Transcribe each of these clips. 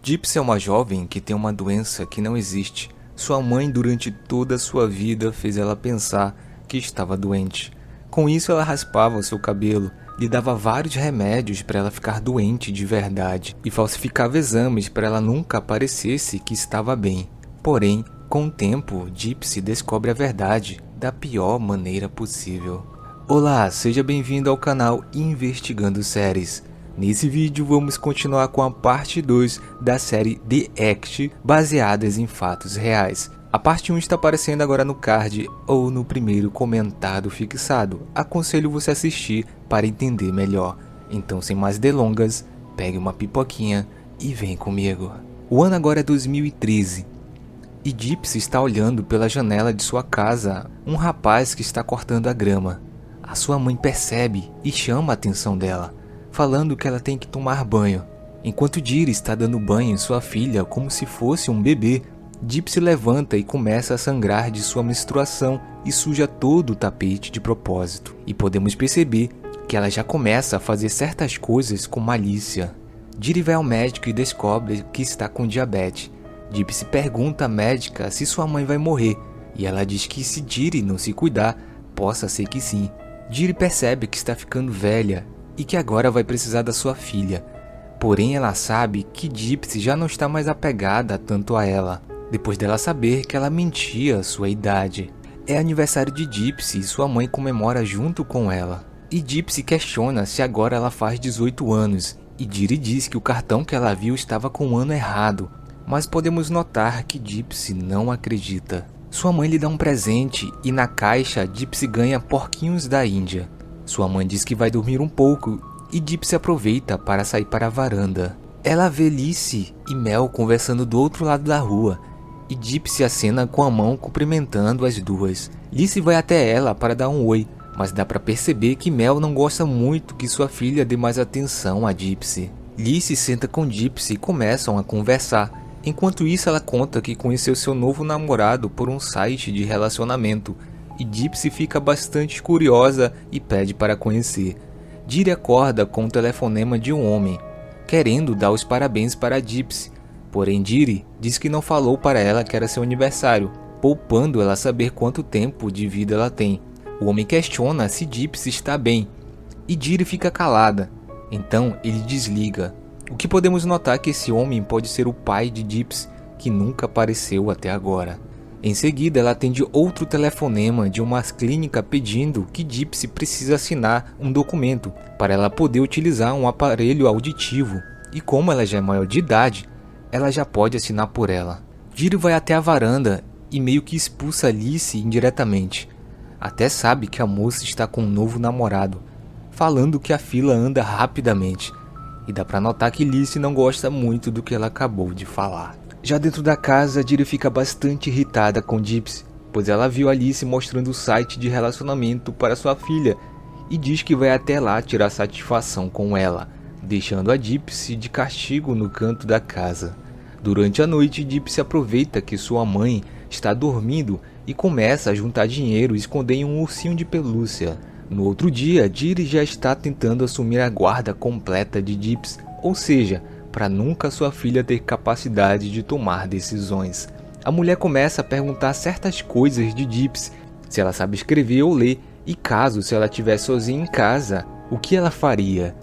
Gypsy é uma jovem que tem uma doença que não existe. Sua mãe, durante toda a sua vida, fez ela pensar que estava doente. Com isso, ela raspava o seu cabelo, lhe dava vários remédios para ela ficar doente de verdade e falsificava exames para ela nunca parecesse que estava bem. Porém, com o tempo, Gypsy descobre a verdade da pior maneira possível. Olá, seja bem-vindo ao canal Investigando Séries. Nesse vídeo vamos continuar com a parte 2 da série The Act, baseadas em fatos reais. A parte 1 está aparecendo agora no card ou no primeiro comentário fixado. Aconselho você a assistir para entender melhor. Então, sem mais delongas, pegue uma pipoquinha e vem comigo. O ano agora é 2013 e Gypsy está olhando pela janela de sua casa um rapaz que está cortando a grama. A sua mãe percebe e chama a atenção dela, falando que ela tem que tomar banho. Enquanto Jiri está dando banho em sua filha como se fosse um bebê, Gypsy levanta e começa a sangrar de sua menstruação e suja todo o tapete de propósito. E podemos perceber que ela já começa a fazer certas coisas com malícia. Jiri vai ao médico e descobre que está com diabetes. Gypsy pergunta à médica se sua mãe vai morrer, e ela diz que se Jiri não se cuidar, possa ser que sim. Jiri percebe que está ficando velha e que agora vai precisar da sua filha. Porém, ela sabe que Gypsy já não está mais apegada tanto a ela, depois dela saber que ela mentia a sua idade. É aniversário de Gypsy e sua mãe comemora junto com ela. E Gypsy questiona se agora ela faz 18 anos, e Jiri diz que o cartão que ela viu estava com o ano errado. Mas podemos notar que Gypsy não acredita. Sua mãe lhe dá um presente e na caixa Gypsy ganha porquinhos da Índia. Sua mãe diz que vai dormir um pouco e Gypsy aproveita para sair para a varanda. Ela vê Lizzie e Mel conversando do outro lado da rua e Gypsy acena com a mão cumprimentando as duas. Lizzie vai até ela para dar um oi, mas dá para perceber que Mel não gosta muito que sua filha dê mais atenção a Gypsy. Lizzie senta com Gypsy e começam a conversar. Enquanto isso, ela conta que conheceu seu novo namorado por um site de relacionamento e Gypsy fica bastante curiosa e pede para conhecer. Jiri acorda com o telefonema de um homem, querendo dar os parabéns para Gypsy. Porém, Jiri diz que não falou para ela que era seu aniversário, poupando ela saber quanto tempo de vida ela tem. O homem questiona se Gypsy está bem e Jiri fica calada. Então ele desliga. O que podemos notar é que esse homem pode ser o pai de Gypsy, que nunca apareceu até agora. Em seguida, ela atende outro telefonema de uma clínica pedindo que Gypsy precisa assinar um documento para ela poder utilizar um aparelho auditivo. E como ela já é maior de idade, ela já pode assinar por ela. Jiri vai até a varanda e meio que expulsa Lizzie indiretamente. Até sabe que a moça está com um novo namorado, falando que a fila anda rapidamente. E dá pra notar que Lizzie não gosta muito do que ela acabou de falar. Já dentro da casa, Jiri fica bastante irritada com Gypsy, pois ela viu Alice mostrando o site de relacionamento para sua filha e diz que vai até lá tirar satisfação com ela, deixando a Gypsy de castigo no canto da casa. Durante a noite, Gypsy aproveita que sua mãe está dormindo e começa a juntar dinheiro e esconder em um ursinho de pelúcia. No outro dia, Jiri já está tentando assumir a guarda completa de Gypsy, ou seja, para nunca sua filha ter capacidade de tomar decisões. A mulher começa a perguntar certas coisas de Gypsy, se ela sabe escrever ou ler, e caso se ela estivesse sozinha em casa, o que ela faria?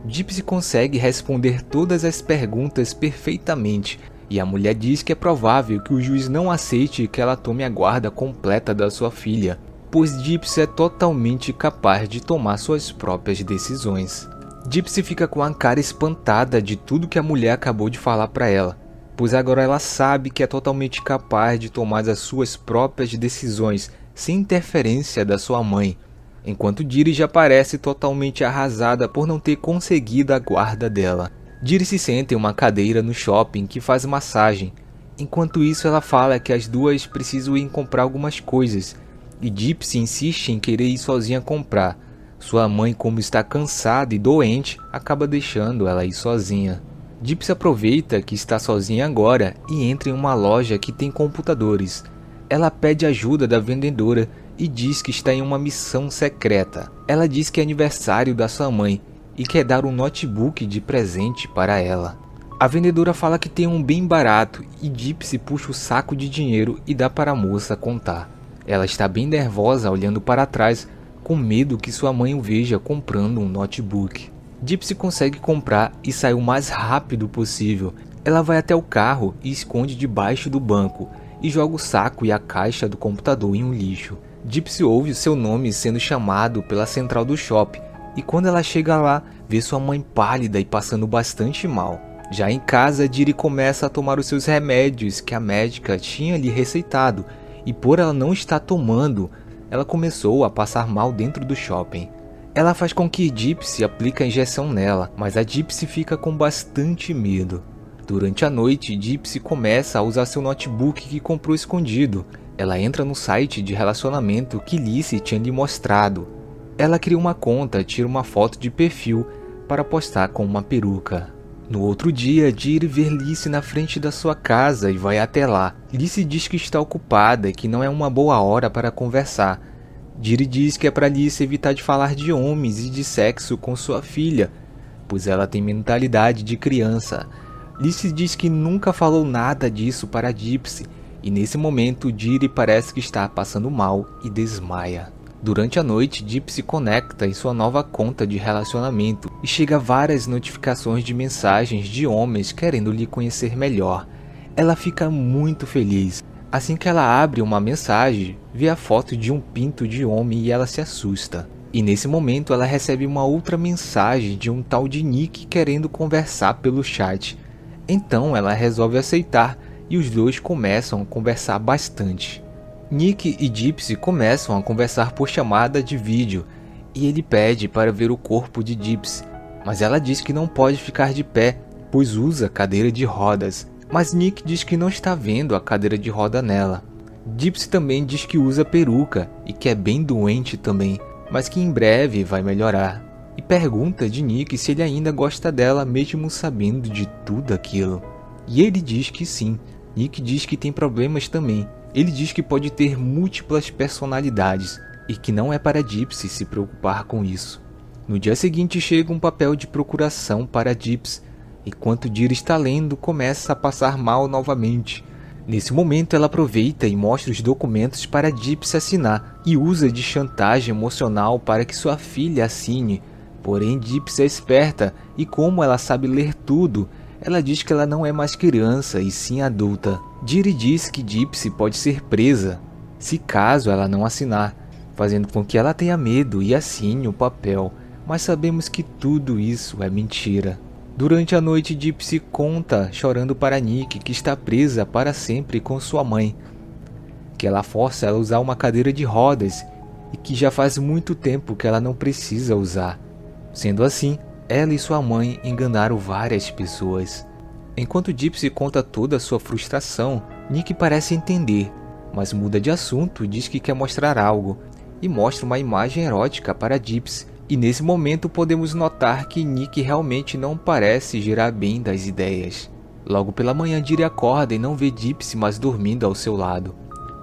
Gypsy consegue responder todas as perguntas perfeitamente, e a mulher diz que é provável que o juiz não aceite que ela tome a guarda completa da sua filha, pois Gypsy é totalmente capaz de tomar suas próprias decisões. Gypsy fica com a cara espantada de tudo que a mulher acabou de falar para ela, pois agora ela sabe que é totalmente capaz de tomar as suas próprias decisões sem interferência da sua mãe, enquanto Jiri já parece totalmente arrasada por não ter conseguido a guarda dela. Jiri se senta em uma cadeira no shopping que faz massagem. Enquanto isso, ela fala que as duas precisam ir comprar algumas coisas, e Gypsy insiste em querer ir sozinha comprar. Sua mãe, como está cansada e doente, acaba deixando ela ir sozinha. Gypsy aproveita que está sozinha agora e entra em uma loja que tem computadores. Ela pede ajuda da vendedora e diz que está em uma missão secreta. Ela diz que é aniversário da sua mãe e quer dar um notebook de presente para ela. A vendedora fala que tem um bem barato e Gypsy puxa o saco de dinheiro e dá para a moça contar. Ela está bem nervosa olhando para trás, com medo que sua mãe o veja comprando um notebook. Gypsy consegue comprar e sai o mais rápido possível. Ela vai até o carro e esconde debaixo do banco e joga o saco e a caixa do computador em um lixo. Gypsy ouve o seu nome sendo chamado pela central do shopping e quando ela chega lá, vê sua mãe pálida e passando bastante mal. Já em casa, Diri começa a tomar os seus remédios que a médica tinha lhe receitado e por ela não estar tomando, ela começou a passar mal dentro do shopping. Ela faz com que Gypsy aplique a injeção nela, mas a Gypsy fica com bastante medo. Durante a noite, Gypsy começa a usar seu notebook que comprou escondido. Ela entra no site de relacionamento que Lizzie tinha lhe mostrado. Ela cria uma conta e tira uma foto de perfil para postar com uma peruca. No outro dia, Diri vê Lizzie na frente da sua casa e vai até lá. Lizzie diz que está ocupada e que não é uma boa hora para conversar. Diri diz que é para Lizzie evitar de falar de homens e de sexo com sua filha, pois ela tem mentalidade de criança. Lizzie diz que nunca falou nada disso para Gypsy e nesse momento Diri parece que está passando mal e desmaia. Durante a noite, Gypsy conecta em sua nova conta de relacionamento e chega várias notificações de mensagens de homens querendo lhe conhecer melhor. Ela fica muito feliz. Assim que ela abre uma mensagem, vê a foto de um pinto de homem e ela se assusta. E nesse momento ela recebe uma outra mensagem de um tal de Nick querendo conversar pelo chat. Então ela resolve aceitar e os dois começam a conversar bastante. Nick e Gypsy começam a conversar por chamada de vídeo e ele pede para ver o corpo de Gypsy, mas ela diz que não pode ficar de pé, pois usa cadeira de rodas. Mas Nick diz que não está vendo a cadeira de roda nela. Gypsy também diz que usa peruca e que é bem doente também, mas que em breve vai melhorar. E pergunta de Nick se ele ainda gosta dela mesmo sabendo de tudo aquilo. E ele diz que sim. Nick diz que tem problemas também. Ele diz que pode ter múltiplas personalidades e que não é para Gypsy se preocupar com isso. No dia seguinte chega um papel de procuração para Gypsy. Enquanto Diri está lendo, começa a passar mal novamente. Nesse momento ela aproveita e mostra os documentos para Gypsy assinar e usa de chantagem emocional para que sua filha assine. Porém Gypsy é esperta e como ela sabe ler tudo, ela diz que ela não é mais criança e sim adulta. Diri diz que Gypsy pode ser presa se caso ela não assinar, fazendo com que ela tenha medo e assine o papel, mas sabemos que tudo isso é mentira. Durante a noite, Gypsy conta, chorando para Nick, que está presa para sempre com sua mãe, que ela força ela a usar uma cadeira de rodas e que já faz muito tempo que ela não precisa usar. Sendo assim, ela e sua mãe enganaram várias pessoas. Enquanto Gypsy conta toda a sua frustração, Nick parece entender, mas muda de assunto e diz que quer mostrar algo, e mostra uma imagem erótica para Gypsy. E nesse momento podemos notar que Nick realmente não parece girar bem das ideias. Logo pela manhã, Diri acorda e não vê Gypsy mais dormindo ao seu lado.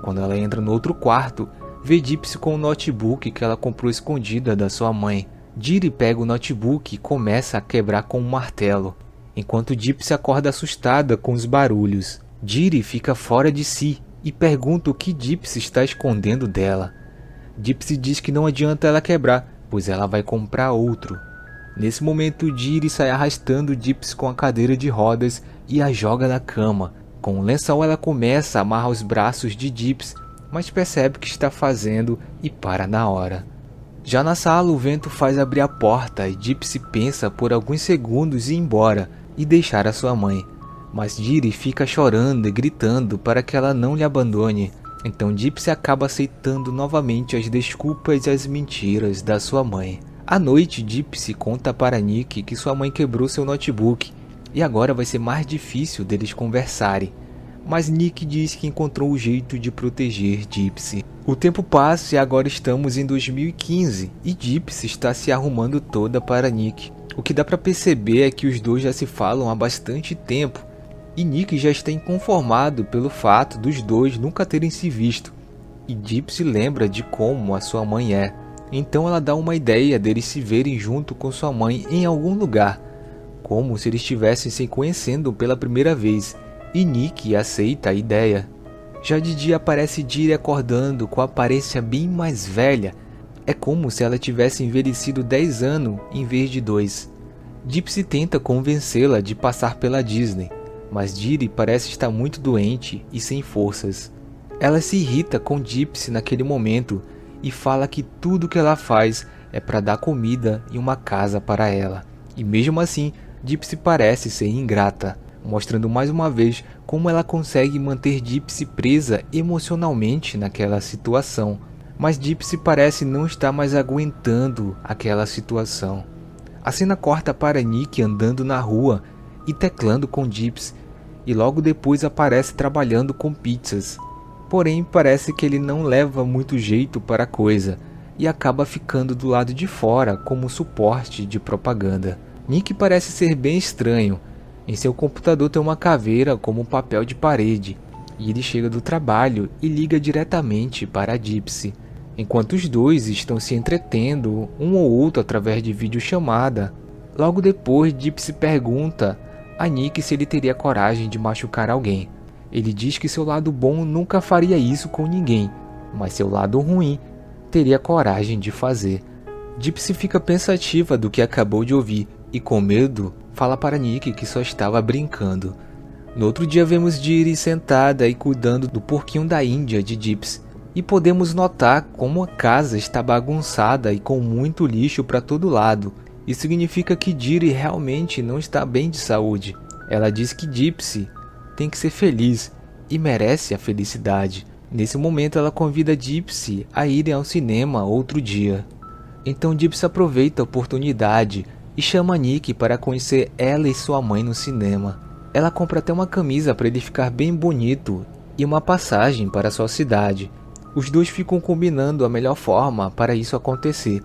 Quando ela entra no outro quarto, vê Gypsy com o notebook que ela comprou escondida da sua mãe. Diri pega o notebook e começa a quebrar com um martelo, enquanto Gypsy acorda assustada com os barulhos. Diri fica fora de si e pergunta o que Gypsy está escondendo dela. Gypsy diz que não adianta ela quebrar, pois ela vai comprar outro. Nesse momento, Diri sai arrastando Gypsy com a cadeira de rodas e a joga na cama. Com o lençol ela começa a amarrar os braços de Gypsy, mas percebe o que está fazendo e para na hora. Já na sala, o vento faz abrir a porta e Gypsy pensa por alguns segundos em ir embora e deixar a sua mãe. Mas Diri fica chorando e gritando para que ela não lhe abandone. Então Gypsy acaba aceitando novamente as desculpas e as mentiras da sua mãe. À noite, Gypsy conta para Nick que sua mãe quebrou seu notebook e agora vai ser mais difícil deles conversarem. Mas Nick diz que encontrou o jeito de proteger Gypsy. O tempo passa e agora estamos em 2015 e Gypsy está se arrumando toda para Nick. O que dá para perceber é que os dois já se falam há bastante tempo e Nick já está inconformado pelo fato dos dois nunca terem se visto. E Gypsy lembra de como a sua mãe é. Então ela dá uma ideia deles se verem junto com sua mãe em algum lugar. como se eles estivessem se conhecendo pela primeira vez, e Nick aceita a ideia. Já de dia aparece Jiri acordando com a aparência bem mais velha. É como se ela tivesse envelhecido 10 anos em vez de 2. Gypsy tenta convencê-la de passar pela Disney, mas Jiri parece estar muito doente e sem forças. Ela se irrita com Gypsy naquele momento e fala que tudo que ela faz é para dar comida e uma casa para ela. E mesmo assim, Gypsy parece ser ingrata, mostrando mais uma vez como ela consegue manter Gypsy presa emocionalmente naquela situação. Mas Gypsy parece não estar mais aguentando aquela situação. A cena corta para Nick andando na rua e teclando com Gypsy, e logo depois aparece trabalhando com pizzas. Porém, parece que ele não leva muito jeito para a coisa e acaba ficando do lado de fora como suporte de propaganda. Nick parece ser bem estranho. Em seu computador tem uma caveira como papel de parede, e ele chega do trabalho e liga diretamente para a Gypsy. Enquanto os dois estão se entretendo um ou outro através de videochamada, logo depois Gypsy pergunta a Nick se ele teria coragem de machucar alguém. Ele diz que seu lado bom nunca faria isso com ninguém, mas seu lado ruim teria coragem de fazer. Gypsy fica pensativa do que acabou de ouvir e, com medo, fala para Nick que só estava brincando. No outro dia vemos Jiri sentada e cuidando do porquinho da Índia de Gypsy, e podemos notar como a casa está bagunçada e com muito lixo para todo lado. Isso significa que Jiri realmente não está bem de saúde. Ela diz que Gypsy tem que ser feliz e merece a felicidade. Nesse momento ela convida Gypsy a irem ao cinema outro dia. Então Gypsy aproveita a oportunidade e chama Nick para conhecer ela e sua mãe no cinema. Ela compra até uma camisa para ele ficar bem bonito e uma passagem para sua cidade. Os dois ficam combinando a melhor forma para isso acontecer.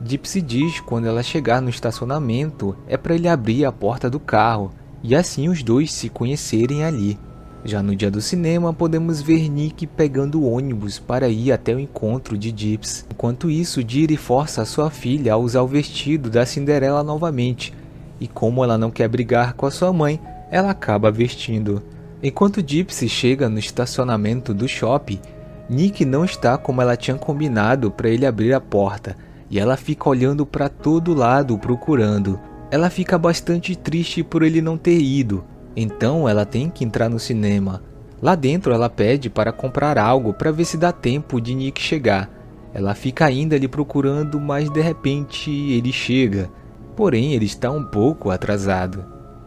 Gypsy diz quando ela chegar no estacionamento é para ele abrir a porta do carro e assim os dois se conhecerem ali. Já no dia do cinema podemos ver Nick pegando o ônibus para ir até o encontro de Gypsy. Enquanto isso, Jiri força a sua filha a usar o vestido da Cinderela novamente, e como ela não quer brigar com a sua mãe, ela acaba vestindo. Enquanto Gypsy chega no estacionamento do shopping, Nick não está como ela tinha combinado para ele abrir a porta, e ela fica olhando para todo lado procurando. Ela fica bastante triste por ele não ter ido, então ela tem que entrar no cinema. Lá dentro ela pede para comprar algo para ver se dá tempo de Nick chegar. Ela fica ainda ali procurando, mas de repente ele chega, porém ele está um pouco atrasado.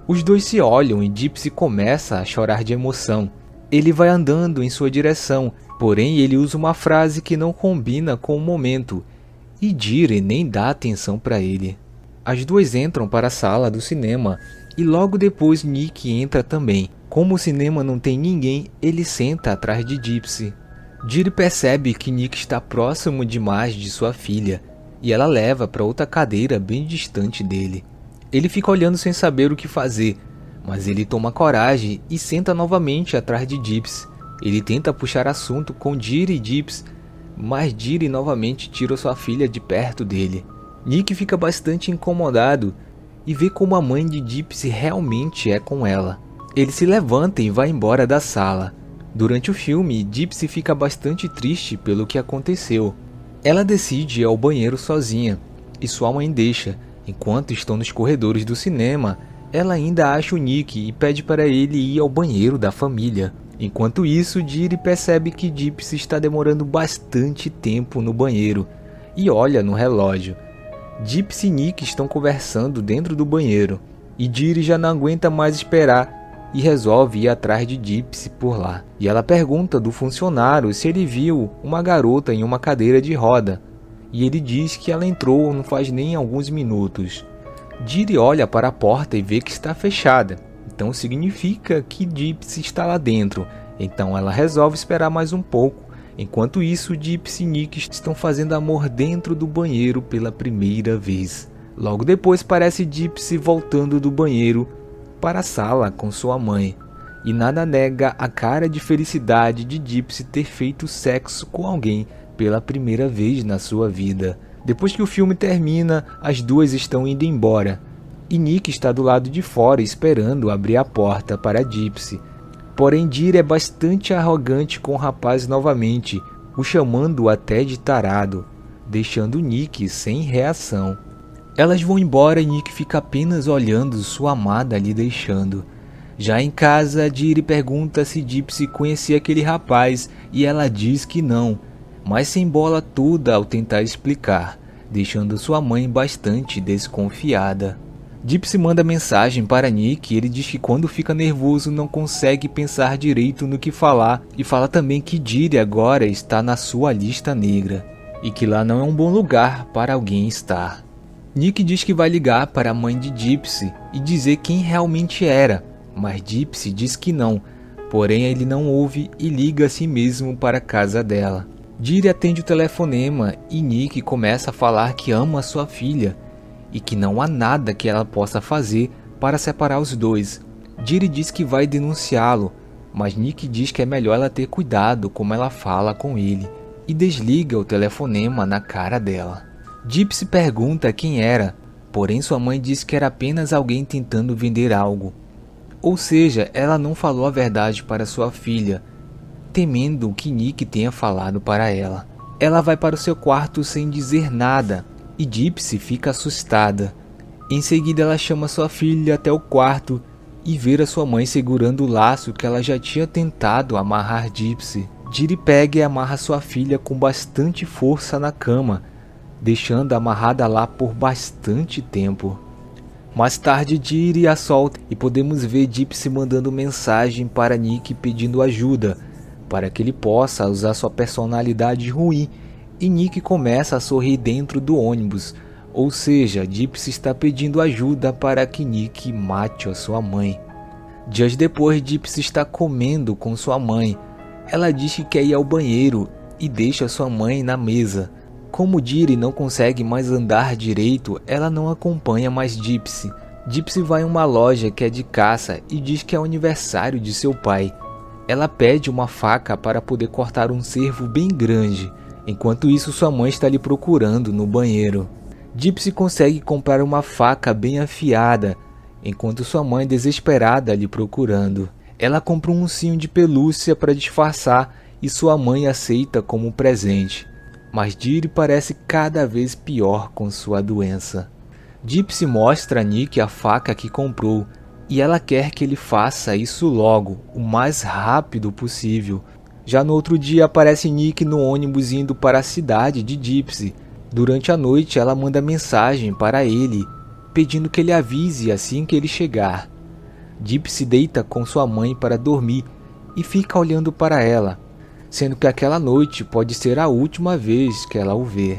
Os dois se olham e Gypsy começa a chorar de emoção. Ele vai andando em sua direção, porém ele usa uma frase que não combina com o momento, e Jiri nem dá atenção para ele. As duas entram para a sala do cinema, e logo depois Nick entra também. Como o cinema não tem ninguém, ele senta atrás de Gypsy. Jiri percebe que Nick está próximo demais de sua filha, e ela leva para outra cadeira bem distante dele. Ele fica olhando sem saber o que fazer, mas ele toma coragem e senta novamente atrás de Gypsy. Ele tenta puxar assunto com Jiri e Gypsy, mas Jiri novamente tira sua filha de perto dele. Nick fica bastante incomodado e vê como a mãe de Gypsy realmente é com ela. Ele se levanta e vai embora da sala. Durante o filme, Gypsy fica bastante triste pelo que aconteceu. Ela decide ir ao banheiro sozinha, e sua mãe deixa. Enquanto estão nos corredores do cinema, ela ainda acha o Nick e pede para ele ir ao banheiro da família. Enquanto isso, Jiri percebe que Gypsy está demorando bastante tempo no banheiro e olha no relógio. Gypsy e Nick estão conversando dentro do banheiro e Jiri já não aguenta mais esperar e resolve ir atrás de Gypsy por lá. E ela pergunta do funcionário se ele viu uma garota em uma cadeira de roda, e ele diz que ela entrou não faz nem alguns minutos. Jiri olha para a porta e vê que está fechada, então significa que Gypsy está lá dentro. Então ela resolve esperar mais um pouco. Enquanto isso, Gypsy e Nick estão fazendo amor dentro do banheiro pela primeira vez. Logo depois parece Gypsy voltando do banheiro para a sala com sua mãe. E nada nega a cara de felicidade de Gypsy ter feito sexo com alguém pela primeira vez na sua vida. Depois que o filme termina, as duas estão indo embora. e Nick está do lado de fora esperando abrir a porta para Gypsy. Porém, Diri é bastante arrogante com o rapaz novamente, o chamando até de tarado, deixando Nick sem reação. Elas vão embora e Nick fica apenas olhando sua amada lhe deixando. Já em casa, Diri pergunta se Gypsy conhecia aquele rapaz e ela diz que não, mas se embola toda ao tentar explicar, deixando sua mãe bastante desconfiada. Gypsy manda mensagem para Nick e ele diz que quando fica nervoso não consegue pensar direito no que falar e fala também que Diri agora está na sua lista negra e que lá não é um bom lugar para alguém estar. Nick diz que vai ligar para a mãe de Gypsy e dizer quem realmente era, mas Gypsy diz que não, porém ele não ouve e liga a si mesmo para a casa dela. Diri atende o telefonema e Nick começa a falar que ama sua filha e que não há nada que ela possa fazer para separar os dois. Diri diz que vai denunciá-lo, mas Nick diz que é melhor ela ter cuidado como ela fala com ele e desliga o telefonema na cara dela. Gypsy pergunta quem era, porém sua mãe diz que era apenas alguém tentando vender algo. Ou seja, ela não falou a verdade para sua filha, temendo que Nick tenha falado para ela. Ela vai para o seu quarto sem dizer nada e Gypsy fica assustada. Em seguida ela chama sua filha até o quarto e vê a sua mãe segurando o laço que ela já tinha tentado amarrar Gypsy. Diri pega e amarra sua filha com bastante força na cama, deixando-a amarrada lá por bastante tempo. Mais tarde Diri a solta e podemos ver Gypsy mandando mensagem para Nick pedindo ajuda, para que ele possa usar sua personalidade ruim, e Nick começa a sorrir dentro do ônibus, ou seja, Gypsy está pedindo ajuda para que Nick mate a sua mãe. Dias depois, Gypsy está comendo com sua mãe. Ela diz que quer ir ao banheiro e deixa sua mãe na mesa. Como Diri não consegue mais andar direito, ela não acompanha mais Gypsy. Gypsy vai em uma loja que é de caça e diz que é o aniversário de seu pai. Ela pede uma faca para poder cortar um cervo bem grande. Enquanto isso, sua mãe está lhe procurando no banheiro. Gypsy consegue comprar uma faca bem afiada, enquanto sua mãe desesperada lhe procurando. Ela compra um ursinho de pelúcia para disfarçar e sua mãe aceita como presente. Mas Diri parece cada vez pior com sua doença. Gypsy mostra a Nick a faca que comprou e ela quer que ele faça isso logo, o mais rápido possível. Já no outro dia aparece Nick no ônibus indo para a cidade de Gypsy. Durante a noite ela manda mensagem para ele, pedindo que ele avise assim que ele chegar. Gypsy deita com sua mãe para dormir e fica olhando para ela, sendo que aquela noite pode ser a última vez que ela o vê.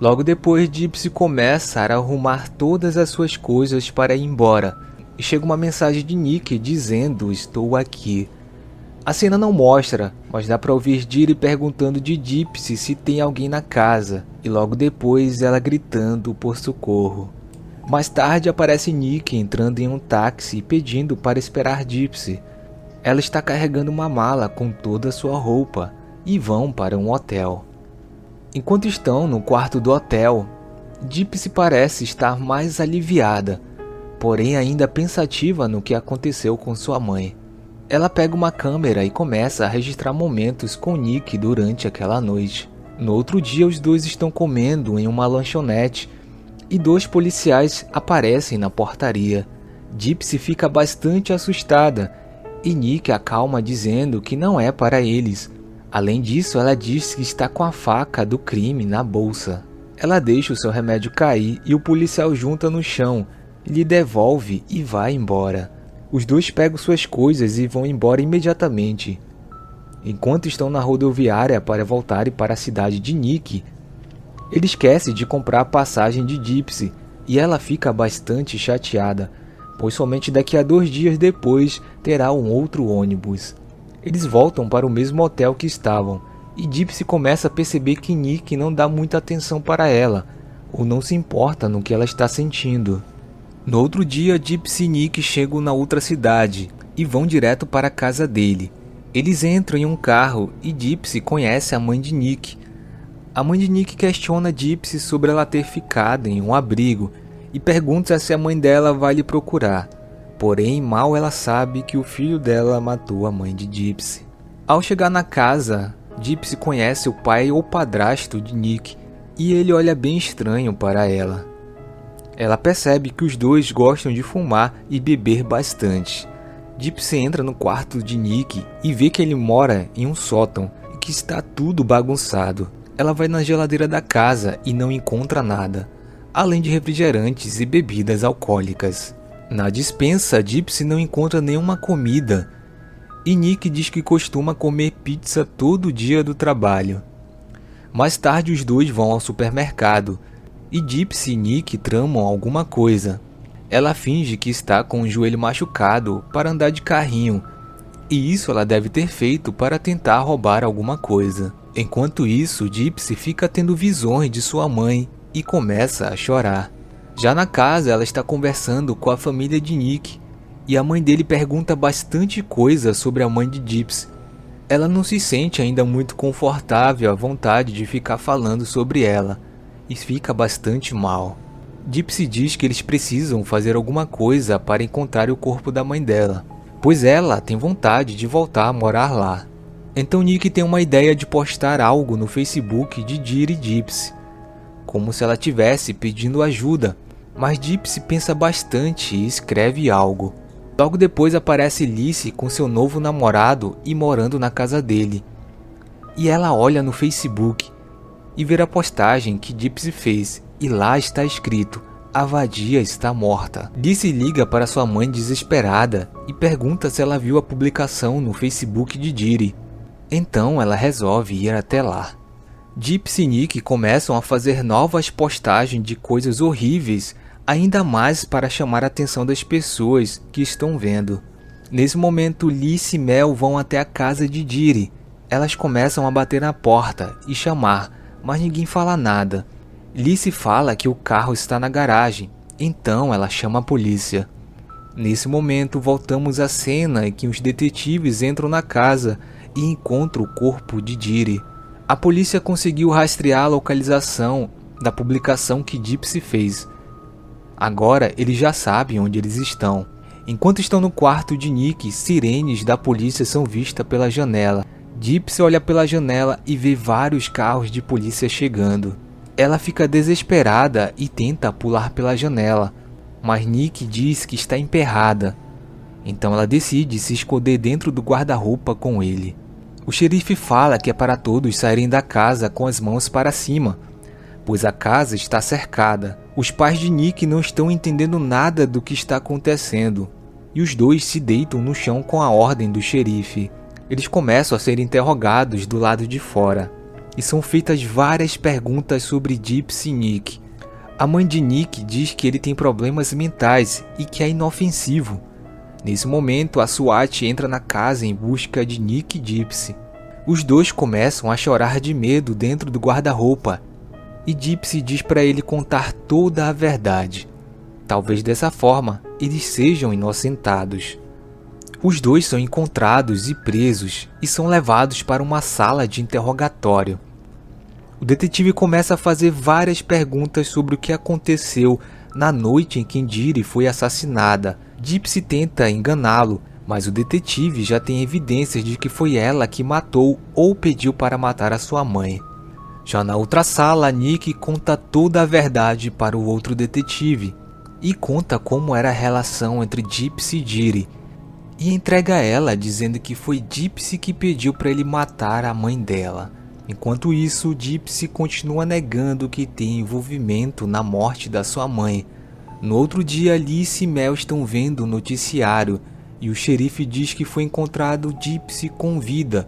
Logo depois, Gypsy começa a arrumar todas as suas coisas para ir embora, e chega uma mensagem de Nick dizendo: "Estou aqui". A cena não mostra, mas dá para ouvir Diri perguntando de Gypsy se tem alguém na casa, e logo depois ela gritando por socorro. Mais tarde aparece Nick entrando em um táxi pedindo para esperar Gypsy. Ela está carregando uma mala com toda a sua roupa e vão para um hotel. Enquanto estão no quarto do hotel, Gypsy parece estar mais aliviada, porém ainda pensativa no que aconteceu com sua mãe. Ela pega uma câmera e começa a registrar momentos com Nick durante aquela noite. No outro dia, os dois estão comendo em uma lanchonete e 2 policiais aparecem na portaria. Gypsy fica bastante assustada e Nick acalma dizendo que não é para eles. Além disso, ela diz que está com a faca do crime na bolsa. Ela deixa o seu remédio cair e o policial junta no chão, lhe devolve e vai embora. Os dois pegam suas coisas e vão embora imediatamente. Enquanto estão na rodoviária para voltarem para a cidade de Nick, ele esquece de comprar a passagem de Gypsy e ela fica bastante chateada, pois somente daqui a 2 dias depois terá um outro ônibus. Eles voltam para o mesmo hotel que estavam e Gypsy começa a perceber que Nick não dá muita atenção para ela ou não se importa no que ela está sentindo. No outro dia, Gypsy e Nick chegam na outra cidade e vão direto para a casa dele. Eles entram em um carro e Gypsy conhece a mãe de Nick. A mãe de Nick questiona Gypsy sobre ela ter ficado em um abrigo e pergunta se a mãe dela vai lhe procurar. Porém, mal ela sabe que o filho dela matou a mãe de Gypsy. Ao chegar na casa, Gypsy conhece o pai ou padrasto de Nick e ele olha bem estranho para ela. Ela percebe que os dois gostam de fumar e beber bastante. Gypsy entra no quarto de Nick e vê que ele mora em um sótão e que está tudo bagunçado. Ela vai na geladeira da casa e não encontra nada, além de refrigerantes e bebidas alcoólicas. Na despensa, Gypsy não encontra nenhuma comida e Nick diz que costuma comer pizza todo dia do trabalho. Mais tarde, os dois vão ao supermercado e Gypsy e Nick tramam alguma coisa. Ela finge que está com o joelho machucado para andar de carrinho, e isso ela deve ter feito para tentar roubar alguma coisa. Enquanto isso, Gypsy fica tendo visões de sua mãe e começa a chorar. Já na casa, ela está conversando com a família de Nick, e a mãe dele pergunta bastante coisa sobre a mãe de Gypsy. Ela não se sente ainda muito confortável à vontade de ficar falando sobre ela, e fica bastante mal. Gypsy diz que eles precisam fazer alguma coisa para encontrar o corpo da mãe dela, pois ela tem vontade de voltar a morar lá. Então Nick tem uma ideia de postar algo no Facebook de Diri e Gypsy, como se ela estivesse pedindo ajuda, mas Gypsy pensa bastante e escreve algo. Logo depois aparece Lizzie com seu novo namorado e morando na casa dele. E ela olha no Facebook e vê a postagem que Gypsy fez, e lá está escrito: "A vadia está morta". Lizzie liga para sua mãe desesperada e pergunta se ela viu a publicação no Facebook de Diri. Então ela resolve ir até lá. Gypsy e Nick começam a fazer novas postagens de coisas horríveis, ainda mais para chamar a atenção das pessoas que estão vendo. Nesse momento, Lizzie e Mel vão até a casa de Diri. Elas começam a bater na porta e chamar, mas ninguém fala nada. Lizzie fala que o carro está na garagem, então ela chama a polícia. Nesse momento, voltamos à cena em que os detetives entram na casa e encontram o corpo de Diri. A polícia conseguiu rastrear a localização da publicação que Gypsy fez. Agora eles já sabem onde eles estão. Enquanto estão no quarto de Nick, sirenes da polícia são vistas pela janela. Gypsy olha pela janela e vê vários carros de polícia chegando. Ela fica desesperada e tenta pular pela janela, mas Nick diz que está emperrada. Então ela decide se esconder dentro do guarda-roupa com ele. O xerife fala que é para todos saírem da casa com as mãos para cima, pois a casa está cercada. Os pais de Nick não estão entendendo nada do que está acontecendo, e os dois se deitam no chão com a ordem do xerife. Eles começam a ser interrogados do lado de fora, e são feitas várias perguntas sobre Gypsy e Nick. A mãe de Nick diz que ele tem problemas mentais e que é inofensivo. Nesse momento, a SWAT entra na casa em busca de Nick e Gypsy. Os dois começam a chorar de medo dentro do guarda-roupa, e Gypsy diz para ele contar toda a verdade. Talvez dessa forma, eles sejam inocentados. Os dois são encontrados e presos, e são levados para uma sala de interrogatório. O detetive começa a fazer várias perguntas sobre o que aconteceu na noite em que Diri foi assassinada. Gypsy tenta enganá-lo, mas o detetive já tem evidências de que foi ela que matou ou pediu para matar a sua mãe. Já na outra sala, Nick conta toda a verdade para o outro detetive e conta como era a relação entre Gypsy e Diri, e entrega a ela dizendo que foi Gypsy que pediu para ele matar a mãe dela. Enquanto isso, Gypsy continua negando que tem envolvimento na morte da sua mãe. No outro dia, Alice e Mel estão vendo o noticiário e o xerife diz que foi encontrado Gypsy com vida,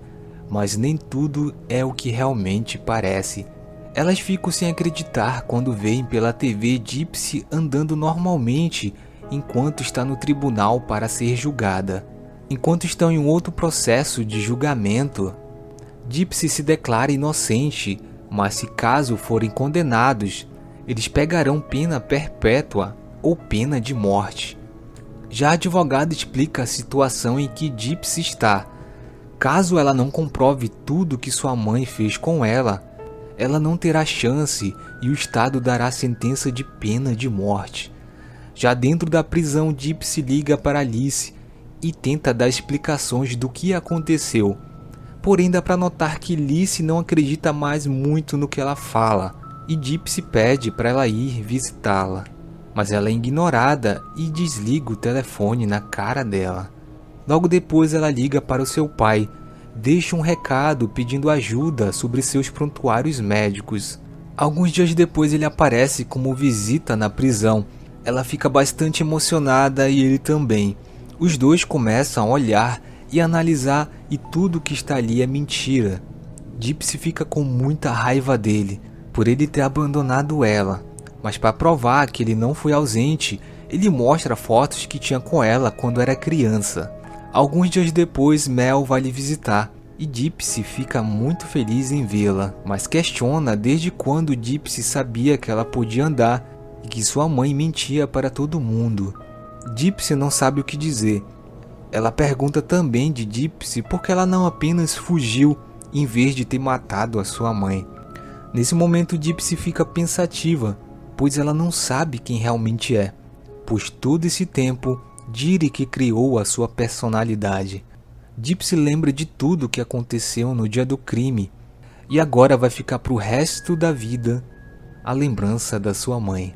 mas nem tudo é o que realmente parece. Elas ficam sem acreditar quando veem pela TV Gypsy andando normalmente enquanto está no tribunal para ser julgada. Enquanto estão em um outro processo de julgamento, Gypsy se declara inocente, mas se caso forem condenados, eles pegarão pena perpétua ou pena de morte. Já a advogada explica a situação em que Gypsy está. Caso ela não comprove tudo que sua mãe fez com ela não terá chance e o Estado dará sentença de pena de morte. Já dentro da prisão, Gypsy liga para Alice e tenta dar explicações do que aconteceu. Porém, dá para notar que Alice não acredita mais muito no que ela fala, e Gypsy pede para ela ir visitá-la. Mas ela é ignorada e desliga o telefone na cara dela. Logo depois ela liga para o seu pai, deixa um recado pedindo ajuda sobre seus prontuários médicos. Alguns dias depois ele aparece como visita na prisão. Ela fica bastante emocionada e ele também. Os dois começam a olhar e analisar e tudo que está ali é mentira. Gypsy fica com muita raiva dele por ele ter abandonado ela. Mas para provar que ele não foi ausente, ele mostra fotos que tinha com ela quando era criança. Alguns dias depois, Mel vai lhe visitar e Gypsy fica muito feliz em vê-la, mas questiona desde quando Gypsy sabia que ela podia andar e que sua mãe mentia para todo mundo. Gypsy não sabe o que dizer. Ela pergunta também de Gypsy porque ela não apenas fugiu em vez de ter matado a sua mãe. Nesse momento, Gypsy fica pensativa, pois ela não sabe quem realmente é, pois todo esse tempo Jiri que criou a sua personalidade. Gypsy lembra de tudo o que aconteceu no dia do crime e agora vai ficar para o resto da vida a lembrança da sua mãe.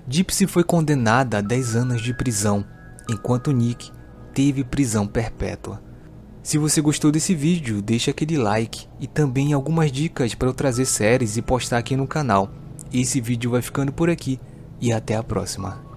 Gypsy foi condenada a 10 anos de prisão, enquanto Nick teve prisão perpétua. Se você gostou desse vídeo, deixa aquele like e também algumas dicas para eu trazer séries e postar aqui no canal. Esse vídeo vai ficando por aqui e até a próxima.